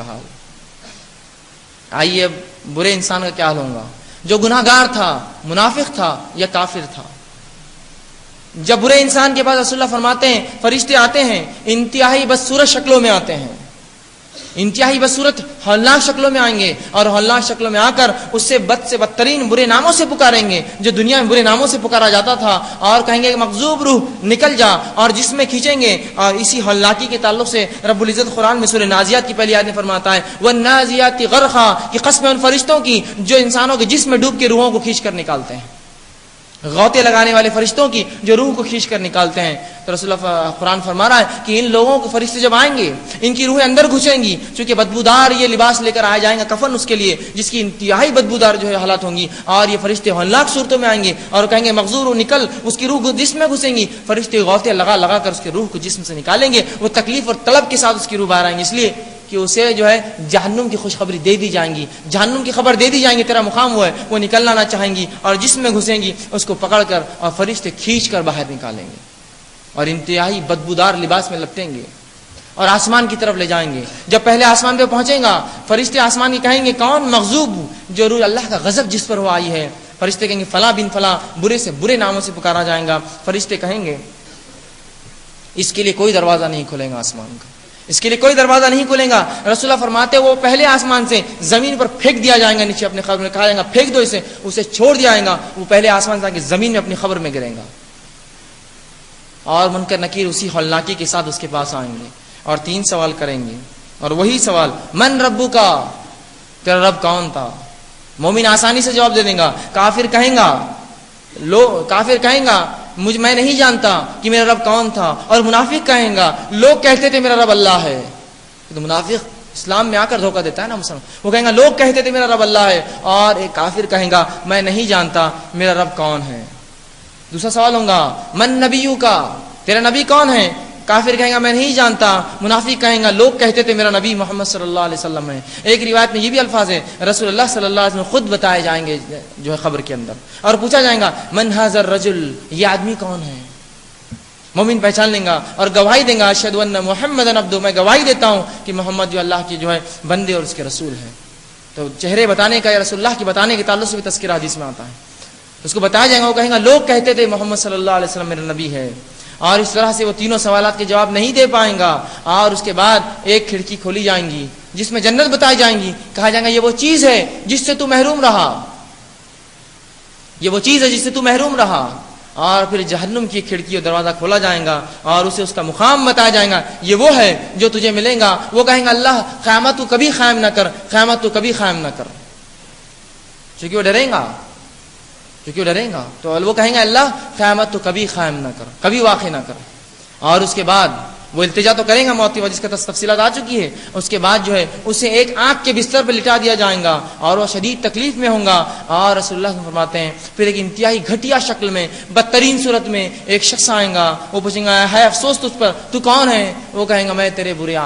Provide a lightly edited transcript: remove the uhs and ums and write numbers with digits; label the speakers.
Speaker 1: کا حال. آئیے برے انسان کا کیا حال ہوگا جو گناہگار تھا, منافق تھا یا کافر تھا. جب برے انسان کے پاس رسول اللہ فرماتے ہیں فرشتے آتے ہیں, انتہائی بدصورت شکلوں میں آتے ہیں, انتہائی بدصورت ہولناک شکلوں میں آئیں گے, اور ہولناک شکلوں میں آ کر اس سے بد سے بدترین برے ناموں سے پکاریں گے جو دنیا میں برے ناموں سے پکارا جاتا تھا, اور کہیں گے کہ مغضوب روح نکل جا, اور جس میں کھینچیں گے. اور اسی ہولناکی کے تعلق سے رب العزت قرآن میں سورہ نازیات کی پہلی آیت میں فرماتا ہے والنازیات غرقا, کہ قسم ان فرشتوں کی جو انسانوں کے جسم میں ڈوب کے روحوں کو کھینچ کر نکالتے ہیں, غوطے لگانے والے فرشتوں کی جو روح کو کھینچ کر نکالتے ہیں. تو رسول اللہ قرآن فرما رہا ہے کہ ان لوگوں کو فرشتے جب آئیں گے ان کی روحیں اندر گھسیں گی, چونکہ بدبودار یہ لباس لے کر آیا جائیں گا, کفن اس کے لیے جس کی انتہائی بدبودار جو ہے حالات ہوں گی, اور یہ فرشتے ہولناک صورتوں میں آئیں گے اور کہیں گے مغزور نکل, اس کی روح جسم میں گھسیں گی. فرشتے غوطے لگا لگا کر اس کی روح کو جسم سے نکالیں گے, وہ تکلیف اور طلب کے ساتھ اس کی روح باہر آئیں گے, اس لیے کہ اسے جو ہے جہنم کی خوشخبری دے دی جائیں گی, جہنم کی خبر دے دی جائیں گی, تیرا مقام وہ ہے. وہ نکلنا نہ چاہیں گی اور جسم میں گھسیں گی, اس کو پکڑ کر اور فرشتے کھینچ کر باہر نکالیں گے اور انتہائی بدبودار لباس میں لپٹیں گے اور آسمان کی طرف لے جائیں گے. جب پہلے آسمان پہ پہنچیں گا فرشتے آسمان کی کہیں گے کون مغضوب, جو روح اللہ کا غضب جس پر وہ آئی ہے. فرشتے کہیں گے فلاں بن فلاں, برے سے برے ناموں سے پکارا جائے گا. فرشتے کہیں گے اس کے لیے کوئی دروازہ نہیں کھلے گا آسمان کا, اس کے لیے کوئی دروازہ نہیں کھلے گا. رسول اللہ فرماتے وہ پہلے آسمان سے زمین پر پھینک دیا جائے گا, نیچے اپنے قبر میں کہا جائے گا پھینک دو اسے چھوڑ دیا جائے گا. وہ پہلے آسمان سے آ کے زمین میں اپنی قبر میں گرے گا, اور منکر نکیر اسی ہولناکی کے ساتھ اس کے پاس آئیں گے اور 3 سوال کریں گے. اور وہی سوال من ربو کا, تیرا رب کون تھا. مومن آسانی سے جواب دے دے گا. کافر کہیں گا میں نہیں جانتا کہ میرا رب کون تھا. اور منافق کہیں گا لوگ کہتے تھے میرا رب اللہ ہے. تو منافق اسلام میں آ کر دھوکہ دیتا ہے نا مسلمان, وہ کہیں گا لوگ کہتے تھے میرا رب اللہ ہے. اور ایک کافر کہیں گا میں نہیں جانتا میرا رب کون ہے. دوسرا سوال ہوگا من نبیو کا, تیرا نبی کون ہے. کافر کہیں گا میں نہیں جانتا. منافق کہیں گا لوگ کہتے تھے میرا نبی محمد صلی اللہ علیہ وسلم ہے. ایک روایت میں یہ بھی الفاظ ہے رسول اللہ صلی اللہ علیہ وسلم خود بتائے جائیں گے جو ہے خبر کے اندر, اور پوچھا جائے گا من ھذا الرجل, یہ آدمی کون ہے. مومن پہچان لیں گا اور گواہی دیں گا اشہد ان محمدن عبدہ, میں گواہی دیتا ہوں کہ محمد جو اللہ کی جو ہے بندے اور اس کے رسول ہیں. تو چہرے بتانے کا یا رسول اللہ کے بتانے کے تعلق سے بھی تذکرہ حدیث میں آتا ہے. اس کو بتایا جائے گا, وہ کہیں گا لوگ کہتے تھے محمد صلی اللہ علیہ وسلم میرا نبی ہے. اور اس طرح سے وہ تینوں سوالات کے جواب نہیں دے پائیں گا. اور اس کے بعد ایک کھڑکی کھولی جائیں گی جس میں جنت بتائی جائیں گی. کہا جائے گا یہ وہ چیز ہے جس سے تو محروم رہا, یہ وہ چیز ہے جس سے تو محروم رہا. اور پھر جہنم کی کھڑکی اور دروازہ کھولا جائے گا اور اسے اس کا مقام بتایا جائے گا, یہ وہ ہے جو تجھے ملے گا. وہ کہیں گا اللہ قیامت تو کبھی قائم نہ کر, قیامت تو کبھی قائم نہ کر. چونکہ وہ ڈریں گا تو وہ کہیں گے اللہ قیامت تو کبھی قائم نہ کر, کبھی واقع نہ کر. اور اس کے بعد وہ التجا تو کریں گا موت کی وجہ, جس کا تفصیلات آ چکی ہے. اس کے بعد جو ہے اسے ایک آنکھ کے بستر پہ لٹا دیا جائے گا اور وہ شدید تکلیف میں ہوں گا. اور رسول اللہ فرماتے ہیں پھر ایک انتہائی گھٹیا شکل میں بدترین صورت میں ایک شخص آئے گا. وہ پوچھیں گا ہے افسوس تجھ پر, تو کون ہے. وہ کہیں گا میں تیرے برے